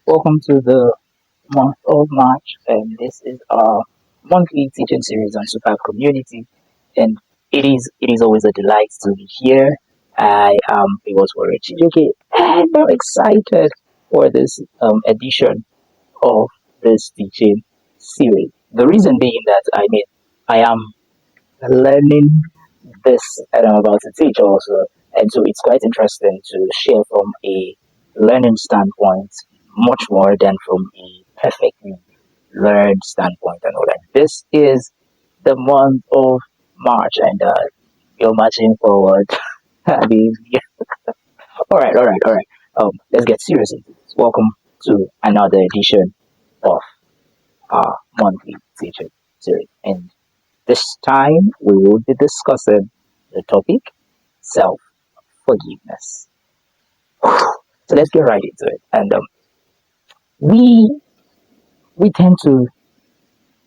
Welcome to the month of March, and this is our monthly teaching series on Superb Community. And it is always a delight to be here. I am Iwaswara Chijoke, and I'm excited for this edition of this teaching series. The reason being that I am learning this and I'm about to teach also. And so it's quite interesting to share from a learning standpoint much more than from a perfectly learned standpoint and all that. This is the month of March and you're marching forward. I mean, yeah. All right. Let's get serious into this. Welcome to another edition of our monthly teaching series. And this time we will be discussing the topic self forgiveness. So let's get right into it. And we we tend to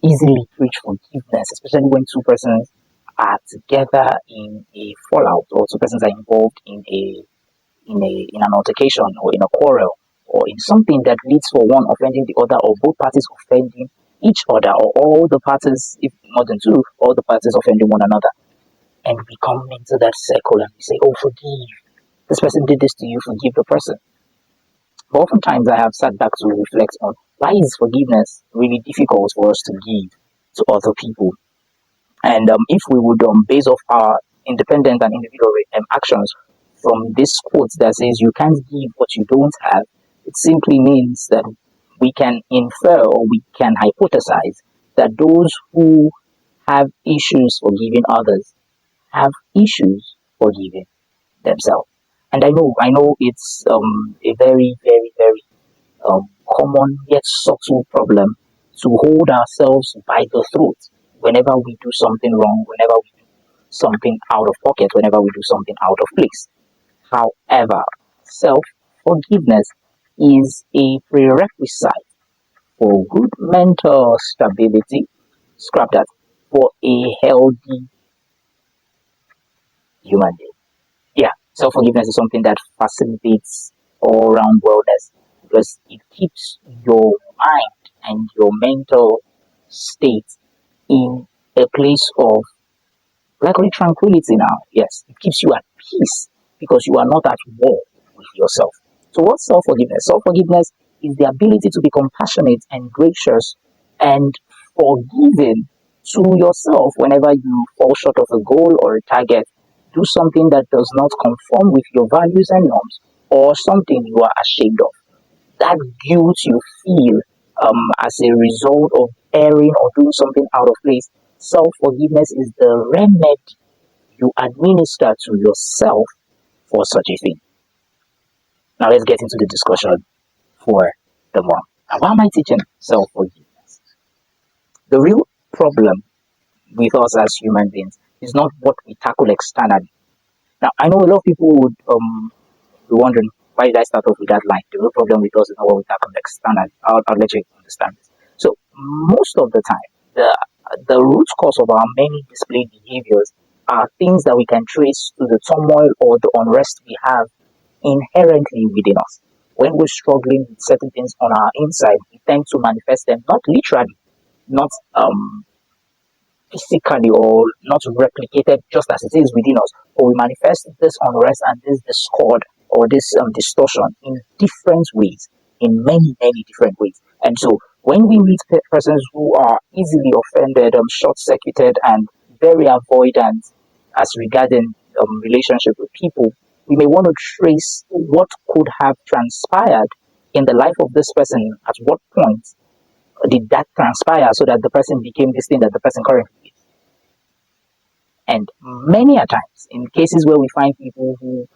easily preach forgiveness, especially when two persons are together in a fallout, or two persons are involved in an altercation or in a quarrel or in something that leads for one offending the other or both parties offending each other or all the parties, if more than two, all the parties offending one another. And we come into that circle and we say, oh, forgive. This person did this to you, forgive the person. But oftentimes I have sat back to reflect on why is forgiveness really difficult for us to give to other people. And if we would base off our independent and individual actions from this quote that says you can't give what you don't have, it simply means that we can infer or we can hypothesize that those who have issues forgiving others have issues forgiving themselves. And I know it's a very common yet subtle problem to hold ourselves by the throat whenever we do something wrong, whenever we do something out of pocket, whenever we do something out of place. However, self forgiveness is a prerequisite for good mental stability. Scrap that, for a healthy human being. Yeah, self forgiveness is something that facilitates all round wellness because it keeps your mind and your mental state in a place of likely tranquility now. Yes, it keeps you at peace because you are not at war with yourself. So, what's self forgiveness? Self forgiveness is the ability to be compassionate and gracious and forgiving to yourself whenever you fall short of a goal or a target, do something that does not conform with your values and norms, or something you are ashamed of. That guilt you feel as a result of erring or doing something out of place, self forgiveness is the remedy you administer to yourself for such a thing. Now let's get into the discussion for the month. Now, why am I teaching self forgiveness? The real problem with us as human beings is not what we tackle externally. Now, I know a lot of people would be wondering why did I start off with that line? The real problem with us is not what we tackle externally. I'll let you understand this. So, most of the time, the root cause of our many displayed behaviors are things that we can trace to the turmoil or the unrest we have inherently within us. When we're struggling with certain things on our inside, we tend to manifest them not literally, not physically, or not replicated just as it is within us, but we manifest this unrest and this discord or this distortion in different ways, in many different ways. And so when we meet persons who are easily offended, short circuited, and very avoidant as regarding relationship with people, we may want to trace what could have transpired in the life of this person, at what point did that transpire so that the person became this thing that the person currently is. And many a times, in cases where we find people who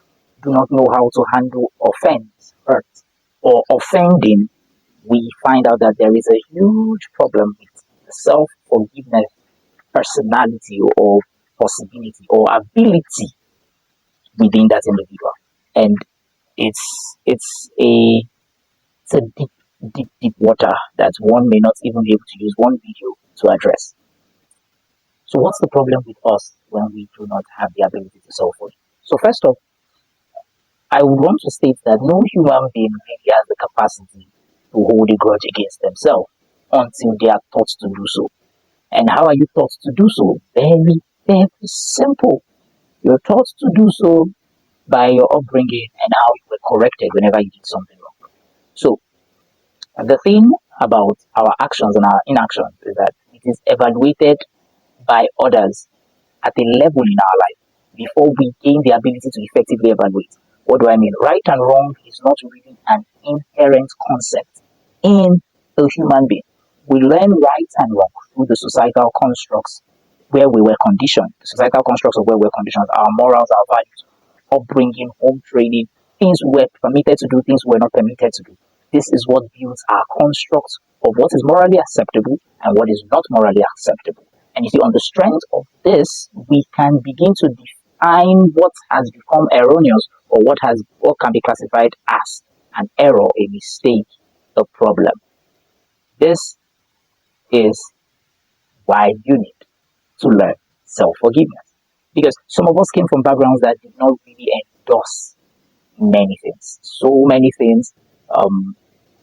do not know how to handle offense, hurt, or offending, we find out that there is a huge problem with self forgiveness personality or possibility or ability within that individual. And it's a deep water that one may not even be able to use one video to address. So what's the problem with us when we do not have the ability to self forgive? So first off, I would want to state that no human being really has the capacity. to hold a grudge against themselves until they are taught to do so. And how are you taught to do so? Very, very simple. You're taught to do so by your upbringing and how you were corrected whenever you did something wrong. So, the thing about our actions and our inactions is that it is evaluated by others at a level in our life before we gain the ability to effectively evaluate. What do I mean? Right and wrong is not really an inherent concept in a human being. We learn right and wrong through the societal constructs where we were conditioned, the societal constructs of where we were conditioned, our morals, our values, upbringing, home training, things we were permitted to do, things we were not permitted to do. This is what builds our construct of what is morally acceptable and what is not morally acceptable. And you see, on the strength of this, we can begin to define what has become erroneous or what can be classified as an error, a mistake, a problem. This is why you need to learn self-forgiveness. Because some of us came from backgrounds that did not really endorse many things. So many things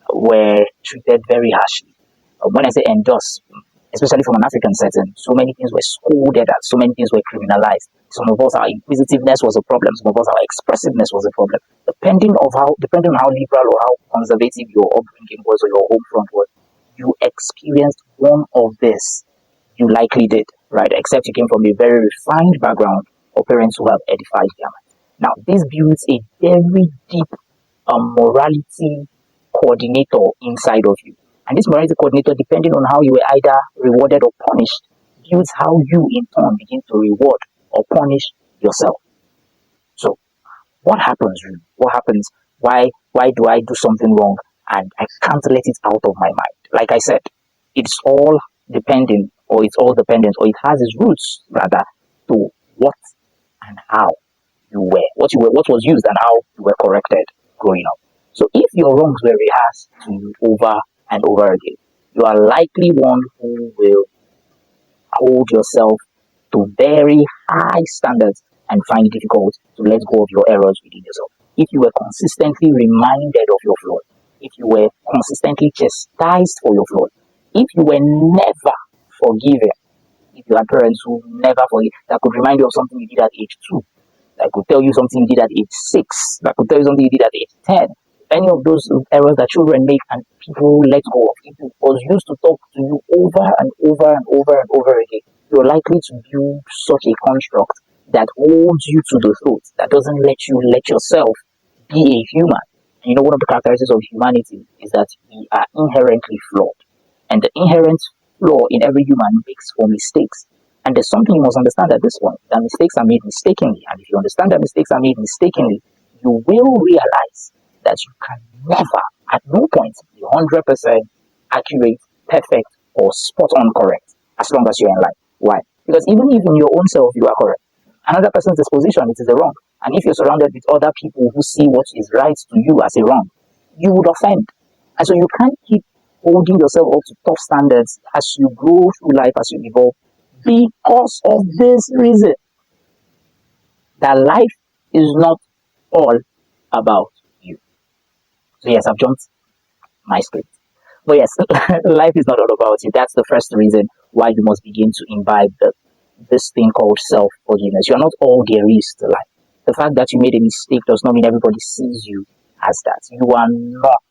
were treated very harshly. When I say endorse, especially from an African setting, so many things were scolded at, so many things were criminalized. Some of us, our inquisitiveness was a problem. Some of us, our expressiveness was a problem. Depending on how liberal or how conservative your upbringing was or your home front was, you experienced one of this. You likely did, right? Except you came from a very refined background or parents who have edified their mind. Now, this builds a very deep morality coordinator inside of you. And this morality coordinator, depending on how you were either rewarded or punished, builds how you in turn begin to reward or punish yourself. So, what happens really? What happens? Why do I do something wrong and I can't let it out of my mind? Like I said, it's all dependent, or it has its roots rather to what and how you were, what was used and how you were corrected growing up. So if your wrongs were rehearsed to you over and over again, you are likely one who will hold yourself to very high standards and find it difficult to let go of your errors within yourself. If you were consistently reminded of your flaws, if you were consistently chastised for your flaws, if you were never forgiven, if you had parents who never forgive, that could remind you of something you did at age 2, that could tell you something you did at age 6, that could tell you something you did at age 10, any of those errors that children make and people let go of, if it was used to talk to you over and over and over and over again, you're likely to build such a construct that holds you to the throat, that doesn't let you let yourself be a human. And you know, one of the characteristics of humanity is that we are inherently flawed. And the inherent flaw in every human makes for mistakes. And there's something you must understand at this point, that mistakes are made mistakenly. And if you understand that mistakes are made mistakenly, you will realize that you can never, at no point, be 100% accurate, perfect, or spot on correct as long as you're in life. Why? Because even if in your own self you are correct, another person's disposition, it is a wrong. And if you're surrounded with other people who see what is right to you as a wrong, you would offend. And so you can't keep holding yourself up to top standards as you grow through life, as you evolve, because of this reason, that life is not all about you. So yes, I've jumped my script. But yes, life is not all about you. That's the first reason why you must begin to imbibe this thing called self-forgiveness. You're not all there is to life. The fact that you made a mistake does not mean everybody sees you as that. You are not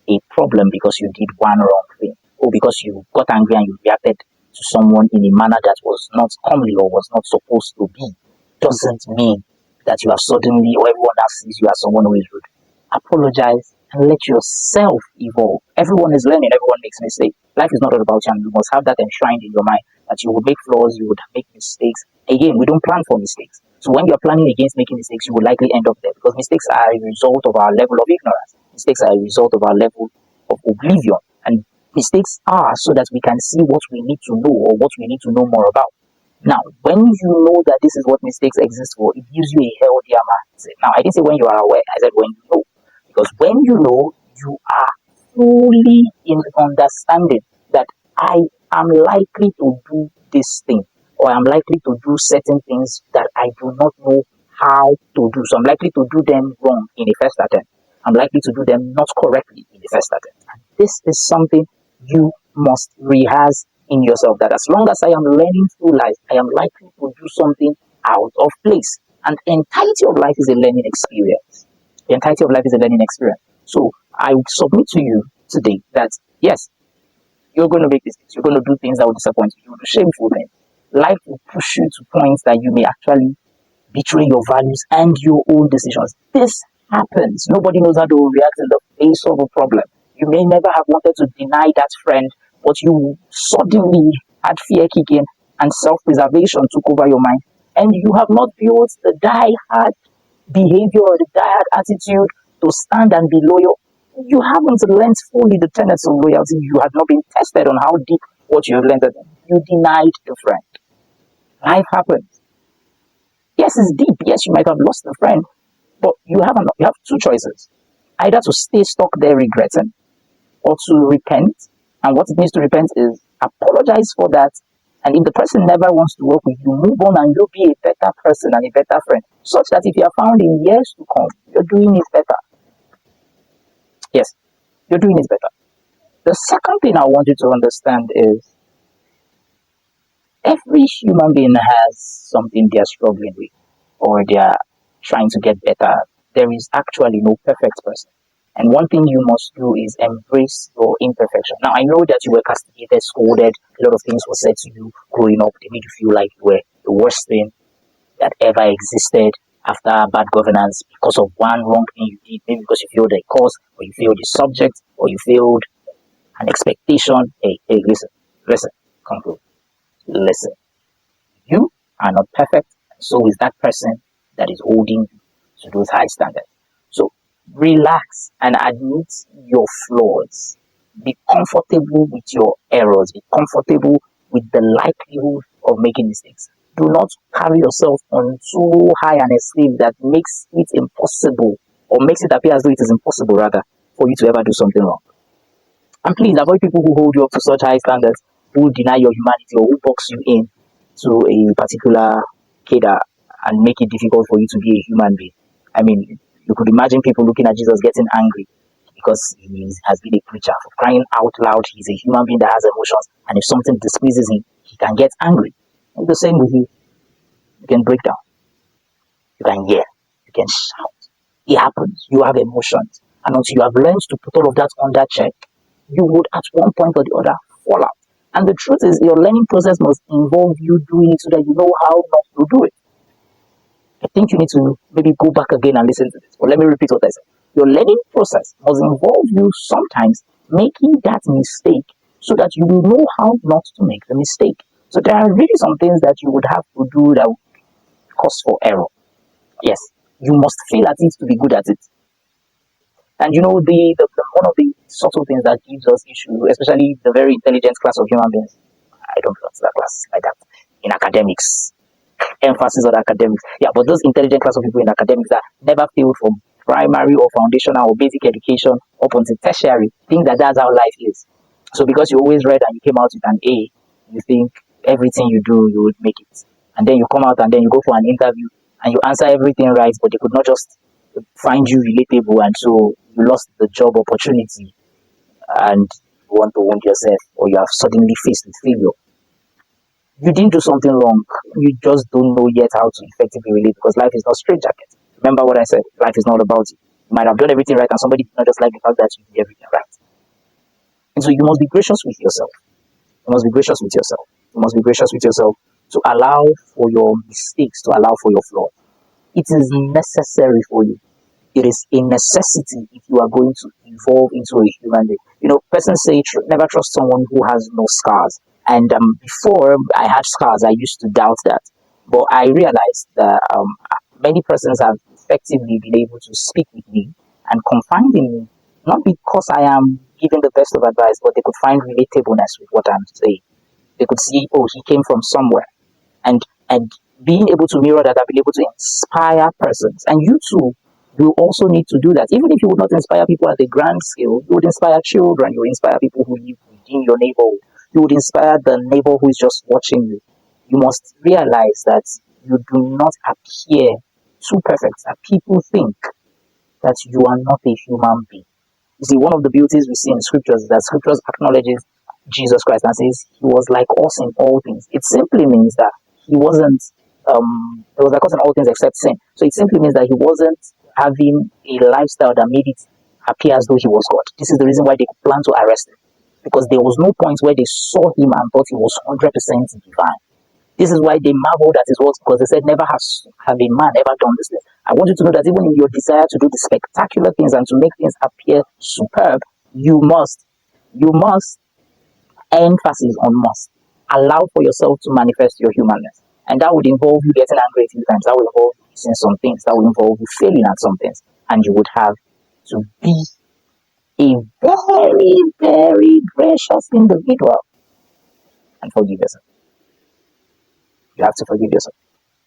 a problem because you did one wrong thing, or because you got angry and you reacted to someone in a manner that was not comely or was not supposed to be. Doesn't mean that you are suddenly, or everyone else sees you as someone who is rude. Apologize and let yourself evolve. Everyone is learning, everyone makes mistakes. Life is not all about you, and you must have that enshrined in your mind that you will make flaws, you would make mistakes. Again, we don't plan for mistakes. So when you're planning against making mistakes, you will likely end up there, because mistakes are a result of our level of ignorance. Mistakes are a result of our level of oblivion. And mistakes are so that we can see what we need to know or what we need to know more about. Now, when you know that this is what mistakes exist for, it gives you a healthier mindset. Now, I didn't say when you are aware, I said when you know. Because when you know, you are fully in understanding that I am likely to do this thing, or I'm likely to do certain things that I do not know how to do. So I'm likely to do them wrong in the first attempt. I'm likely to do them not correctly in the first attempt. And This is something you must rehearse in yourself, that as long as I am learning through life, I am likely to do something out of place. And the entirety of life is a learning experience. The entirety of life is a learning experience. So I would submit to you today that yes, you're going to make mistakes. You're going to do things that will disappoint you. You'll do shameful things. Life will push you to points that you may actually betray your values and your own decisions. This happens. Nobody knows how to react in the face of a problem. You may never have wanted to deny that friend, but you suddenly had fear kicking and self-preservation took over your mind. And you have not built the die-hard behavior or the dire attitude to stand and be loyal. You haven't learned fully the tenets of loyalty. You have not been tested on how deep what you have learned. You denied the friend. Life happens. Yes, it's deep. Yes, you might have lost a friend, but you have two choices: either to stay stuck there regretting, or to repent. And what it means to repent is apologize for that. And if the person never wants to work with you, move on and you'll be a better person and a better friend. Such that if you are found in years to come, you're doing it better. Yes, you're doing it better. The second thing I want you to understand is every human being has something they're struggling with or they're trying to get better. There is actually no perfect person. And one thing you must do is embrace your imperfection. Now, I know that you were castigated, scolded, a lot of things were said to you growing up. They made you feel like you were the worst thing that ever existed after bad governance because of one wrong thing you did, maybe because you failed a course, or you failed a subject, or you failed an expectation. Hey, listen, conclude. Listen. You are not perfect, so is that person that is holding you to those high standards. So relax and admit your flaws. Be comfortable with your errors. Be comfortable with the likelihood of making mistakes. Do not carry yourself on too high an esteem that makes it impossible, or makes it appear as though it is impossible rather, for you to ever do something wrong. And please avoid people who hold you up to such high standards, who deny your humanity or who box you in to a particular cadre and make it difficult for you to be a human being. I mean, you could imagine people looking at Jesus getting angry because he has been a preacher. For crying out loud, he's a human being that has emotions, and if something displeases him, he can get angry. And the same with you. You can break down, you can yell, you can shout. It happens. You have emotions. And until you have learned to put all of that under check, you would at one point or the other fall out. And the truth is, your learning process must involve you doing it so that you know how not to do it. I think you need to maybe go back again and listen to this. But let me repeat what I said. Your learning process must involve you sometimes making that mistake so that you will know how not to make the mistake. So there are really some things that you would have to do that would cause for error. Yes, you must fail at it to be good at it. And you know, the one of the subtle things that gives us issue, especially the very intelligent class of human beings, I don't belong to that class like that, in academics, emphasis on academics. Yeah, but those intelligent class of people in academics that never failed from primary or foundational or basic education up until tertiary think that that's how life is. So because you always read and you came out with an A, you think everything you do, you would make it. And then you come out and then you go for an interview and you answer everything right, but they could not just find you relatable, and so you lost the job opportunity and you want to wound yourself, or you are suddenly faced with failure. You didn't do something wrong. You just don't know yet how to effectively relate, because life is not straight jacket. Remember what I said? Life is not about you. You might have done everything right and somebody did not just like the fact that you did everything right. And so you must be gracious with yourself. You must be gracious with yourself. You must be gracious with yourself to allow for your mistakes, to allow for your flaws. It is necessary for you. It is a necessity if you are going to evolve into a human being. You know, persons say never trust someone who has no scars. And before I had scars, I used to doubt that. But I realized that many persons have effectively been able to speak with me and confide in me, not because I am giving the best of advice, but they could find relatableness with what I'm saying. They could see, oh, he came from somewhere. And being able to mirror that, I've been able to inspire persons. And you too, you also need to do that. Even if you would not inspire people at a grand scale, you would inspire children, you would inspire people who live within your neighborhood, you would inspire the neighbor who is just watching you. You must realize that you do not appear too perfect, that people think that you are not a human being. You see, one of the beauties we see in scriptures is that scriptures acknowledges Jesus Christ and says he was like us in all things. It simply means that he wasn't, he was like us in all things except sin. So it simply means that he wasn't having a lifestyle that made it appear as though he was God. This is the reason why they planned to arrest him, because there was no point where they saw him and thought he was 100% divine. This is why they marveled at his works, because they said, never have a man ever done this thing. I want you to know that even in your desire to do the spectacular things and to make things appear superb, you must, emphasis on must, allow for yourself to manifest your humanness. And that would involve you getting angry a few times. That would involve you missing some things. That would involve you failing at some things. And you would have to be a very, very gracious individual and forgive yourself. You have to forgive yourself.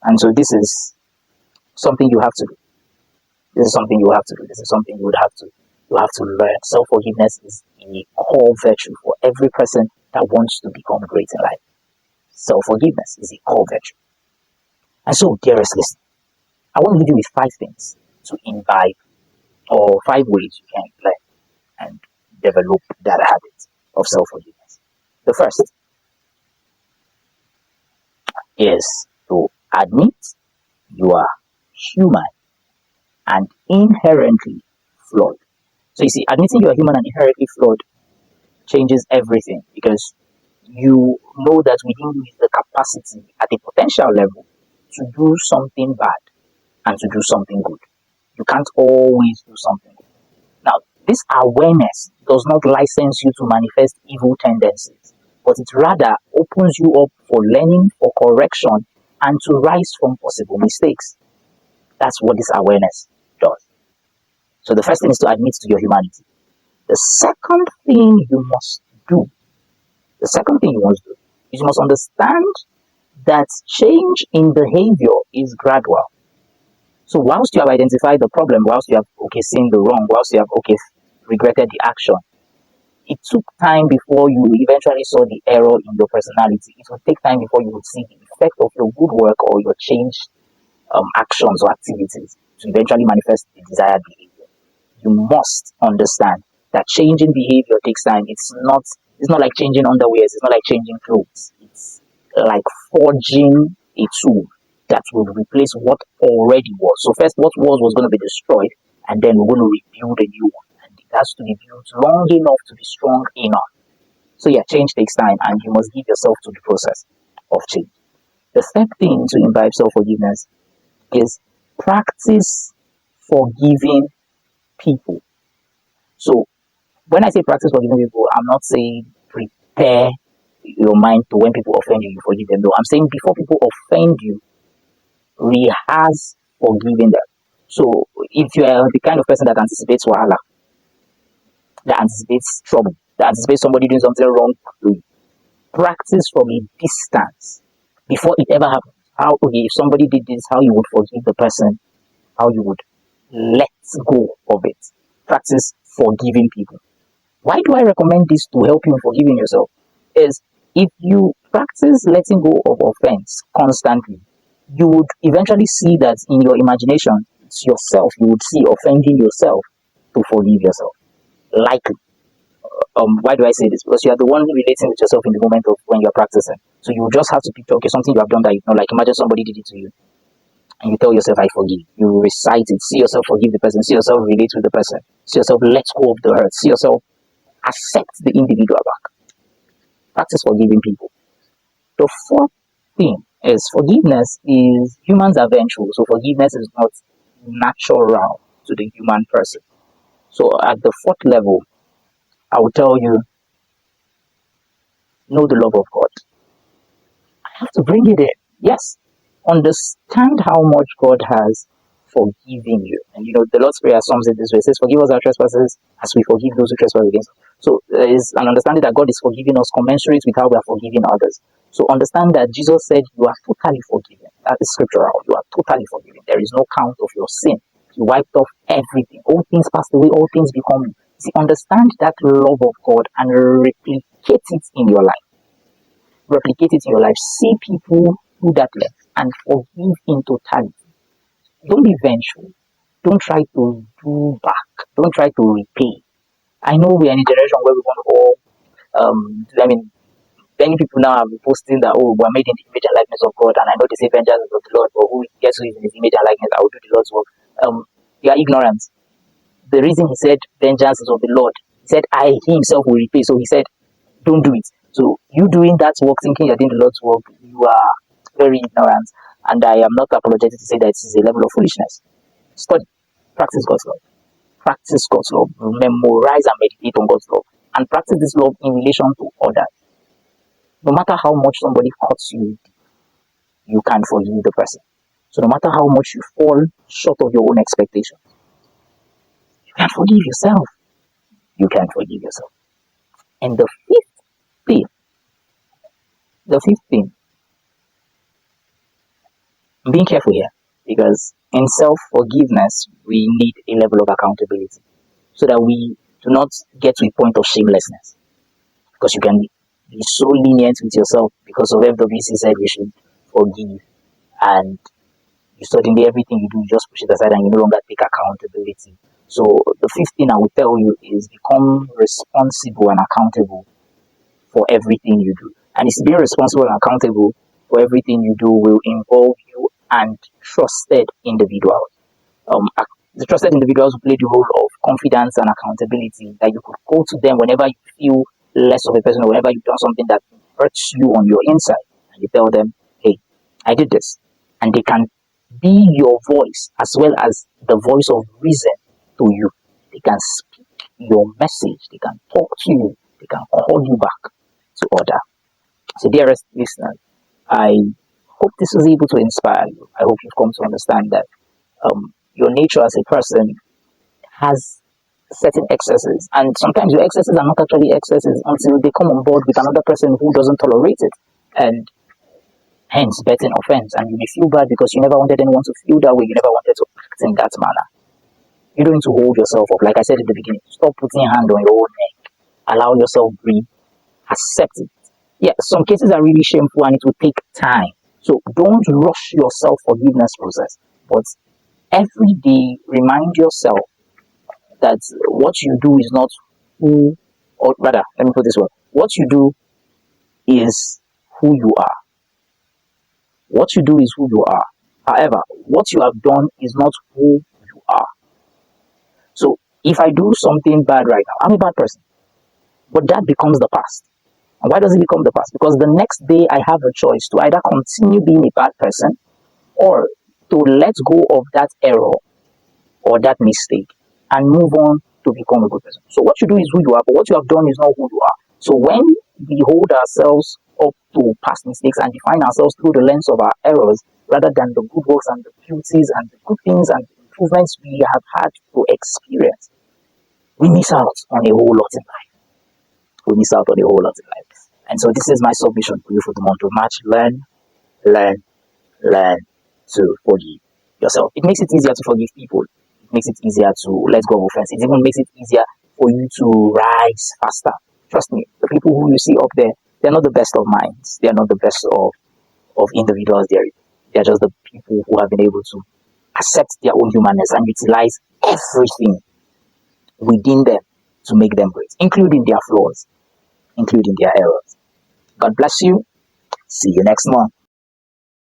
And so this is something you have to do. This is something you have to do. This is something you have to learn. Self-forgiveness is a core virtue for every person that wants to become great in life. Self-forgiveness is a core virtue. And so, dearest listener, I want to leave you with 5 things to imbibe, or 5 ways you can learn and develop that habit of self-forgiveness. The first is to admit you are human and inherently flawed. So you see, admitting you are human and inherently flawed changes everything, because you know that within you is the capacity at a potential level to do something bad and to do something good. You can't always do something good. Now, this awareness does not license you to manifest evil tendencies, but it rather opens you up for learning, for correction, and to rise from possible mistakes. That's what this awareness does. So the first thing is to admit to your humanity. The second thing you must do is you must understand that change in behavior is gradual. So whilst you have identified the problem, whilst you have seen the wrong, whilst you have regretted the action, it took time before you eventually saw the error in your personality. It will take time before you would see the effect of your good work or your changed actions or activities to eventually manifest the desired behavior. You must understand that changing behavior takes time. It's not like changing underwears. It's not like changing clothes. It's like forging a tool that will replace what already was. So first, what was going to be destroyed, and then we're going to rebuild a new one. And it has to be built long enough to be strong enough. So yeah, change takes time, and you must give yourself to the process of change. The third thing to imbibe self-forgiveness is practice forgiving people. So when I say practice forgiving people, I'm not saying prepare your mind to when people offend you, you forgive them. No, I'm saying before people offend you, rehearse forgiving them. So if you are the kind of person that anticipates wahala, that anticipates trouble, that anticipates somebody doing something wrong to you, practice from a distance before it ever happens. How, if somebody did this, how you would forgive the person, how you would let go of it. Practice forgiving people. Why do I recommend this to help you in forgiving yourself? Is if you practice letting go of offense constantly, you would eventually see that in your imagination, it's yourself you would see offending yourself to forgive yourself. Likely. Why do I say this? Because you are the one relating with yourself in the moment of when you're practicing. So you just have to picture, something you have done that you know, like imagine somebody did it to you. And you tell yourself, I forgive. You recite it. See yourself forgive the person. See yourself relate with the person. See yourself let go of the hurt. See yourself accept the individual back. Practice forgiving people. The fourth thing is forgiveness is humans are vengeful. So forgiveness is not natural to the human person. So at the fourth level, I will tell you, know the love of God. I have to bring it in. Yes. Understand how much God has forgiven you. And the Lord's Prayer sums it this way. It says, forgive us our trespasses as we forgive those who trespass against us. So there is an understanding that God is forgiving us commensurate with how we are forgiving others. So understand that Jesus said you are totally forgiven. That is scriptural. You are totally forgiven. There is no count of your sin. He wiped off everything. All things passed away. All things become new. See, understand that love of God and replicate it in your life. Replicate it in your life. See people do that left and forgive in totality. Don't be vengeful. Don't try to do back. Don't try to repay. I know we are in a generation where we want to all, I mean, many people now are posting that, oh, we're made in the image and likeness of God, and I know they say vengeance is of the Lord, but who guess who is in his image and likeness? I will do the Lord's work. They are ignorant. The reason he said vengeance is of the Lord, he said, he himself will repay. So he said, don't do it. So you doing that work, thinking you're doing the Lord's work, you are very ignorant. And I am not apologetic to say that it is a level of foolishness. Study, practice God's love. Practice God's love. Memorize and meditate on God's love. And practice this love in relation to others. No matter how much somebody hurts you, you can forgive the person. So no matter how much you fall short of your own expectations, you can forgive yourself. You can forgive yourself. And thing, the fifth thing, I'm being careful here, because in self-forgiveness, we need a level of accountability so that we do not get to a point of shamelessness. Because you can be so lenient with yourself because of FWC said we should forgive, and you suddenly everything you do, you just push it aside and you no longer take accountability. So the fifth thing I will tell you is become responsible and accountable for everything you do. And it's being responsible and accountable for everything you do will involve you and trusted individuals. The trusted individuals who play the role of confidence and accountability, that you could go to them whenever you feel less of a person, or whenever you've done something that hurts you on your inside, and you tell them, hey, I did this. And they can be your voice as well as the voice of reason to you. They can speak your message, they can talk to you, they can call you back to order. So, dearest listeners, I hope this was able to inspire you. I hope you've come to understand that your nature as a person has certain excesses, and sometimes your excesses are not actually excesses until they come on board with another person who doesn't tolerate it, and hence betting offense. And you may feel bad because you never wanted anyone to feel that way, you never wanted to act in that manner. You don't need to hold yourself up. Like I said at the beginning, stop putting your hand on your own neck. Allow yourself breathe. Accept it. Yeah, some cases are really shameful and it will take time. So don't rush your self-forgiveness process. But every day, remind yourself that what you do is not who, or rather, let me put this way: what you do is who you are. What you do is who you are. However, what you have done is not who you are. So if I do something bad right now, I'm a bad person. But that becomes the past. And why does it become the past? Because the next day I have a choice to either continue being a bad person or to let go of that error or that mistake and move on to become a good person. So what you do is who you are, but what you have done is not who you are. So when we hold ourselves up to past mistakes and define ourselves through the lens of our errors rather than the good works and the beauties and the good things and the improvements we have had to experience, we miss out on a whole lot in life. We miss out on a whole lot in life. And so this is my submission for you for the month of March. Learn to forgive yourself. It makes it easier to forgive people. It makes it easier to let go of offense. It even makes it easier for you to rise faster. Trust me, the people who you see up there, they're not the best of minds. They're not the best of individuals. They're just the people who have been able to accept their own humanness and utilize everything within them to make them great, including their flaws, including their errors. God bless you. See you next month.